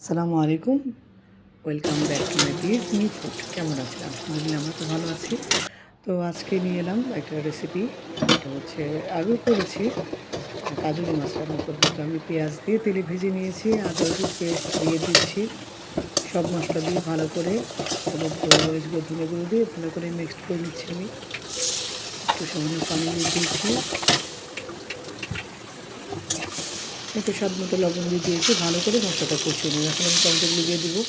আসসালামু আলাইকুম, welcome back to my page new food. কেমন আছেন? আলহামদুলিল্লাহ আমরা তো ভালো আছি। তো আজকে নিয়ে এলাম একটা রেসিপি। এটা হচ্ছে আগেও করেছি, কাজুরি মাছ রান্না করবো। তো আমি পেঁয়াজ দিয়ে তেলে ভেজে নিয়েছি, আদা রসুন পেস্ট দিয়ে দিচ্ছি, সব মশলা দিয়ে ভালো করে হলুদ গুঁড়ো, মরিচ গুঁড়ো, ধনে গুঁড়ো দিয়ে ভালো করে মিক্সড করে নিচ্ছি। আমি একটু সামান্য পানি দিয়ে দিয়েছি, একটু স্বাদ মতো লবণ দিয়ে দিয়েছি, ভালো করে মশলাটা কষিয়ে নেব। এখন আমি টমেটোগুলো দিয়ে দেবো,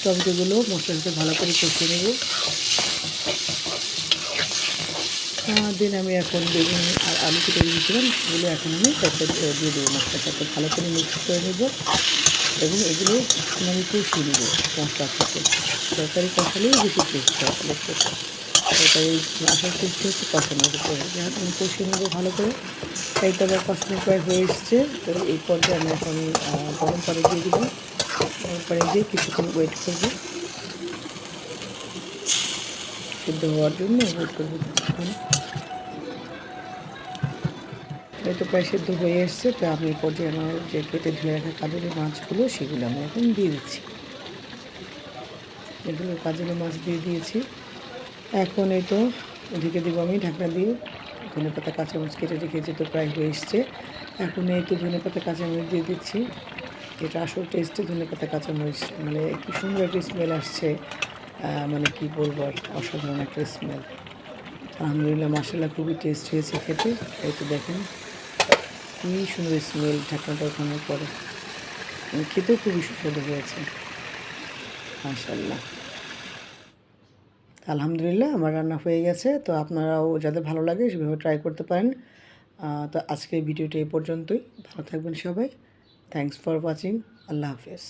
টমেটোগুলো মশলার সাথে ভালো করে কষিয়ে নেব। দেন আমি এখন বেগুন আর আলু কেটে দিয়েছিলাম, সেগুলো এখন আমি তাতে দিয়ে দেবো, মশলার সাথে ভালো করে মিক্স করে নেব এবং এগুলো এখন আমি কষিয়ে নেব মশলার সাথে। তরকারি কষালেই বেশি টেস্ট হয় আসলে খেতে। তরকারি আসার টেস্ট হচ্ছে কষানোর উপরে। যাই হোক আমি কষিয়ে নেবো ভালো করে। এই তো আবার কষানো প্রায় হয়ে এসছে। তো এই পর্যায়ে আমি এখন গরম পানি দিয়ে দেবো। গরম পানি দিয়ে কিছুক্ষণ ওয়েট করবো, সিদ্ধ হওয়ার জন্য ওয়েট করবো কিছুক্ষণ। এই তো প্রায় সিদ্ধ হয়ে এসছে। তো আমি এই পর্যায়ে আমার যে কেটে ধুয়ে রাখা কাজলি মাছগুলো, সেগুলো আমি এখন দিয়ে দিচ্ছি। এগুলো কাজলি মাছ দিয়ে দিয়েছি। এখন এই তো ঢেকে দেবো আমি ঢাকনা দিয়ে। ধনেপাতা কাঁচামরিচ কেটে রেখেছি, তো প্রায় হয়ে এসছে। এখন এই তো ধনেপাতা কাঁচামরিচ দিয়ে দিচ্ছি, যেটা আসল টেস্টে ধনেপাতা কাঁচামরিচ। মানে কি সুন্দর একটা স্মেল আসছে, মানে কি বলবো আর, অসাধারণ একটা স্মেল। আলহামদুলিল্লাহ, মাশাআল্লাহ, খুবই টেস্ট হয়েছে খেতে। এই তো দেখেন কি সুন্দর স্মেল ঢাকনাটা ওঠানোর পরে, খেতেও খুবই সুস্বাদু হয়েছে মাশাআল্লাহ। আলহামদুলিল্লাহ, আমার রান্না হয়ে গেছে। তো আপনারাও যাদের ভালো লাগে সেভাবে ট্রাই করতে পারেন। তো আজকের ভিডিওটা এই পর্যন্তই। ভালো থাকবেন সবাই। Thanks for watching. আল্লাহ হাফেজ।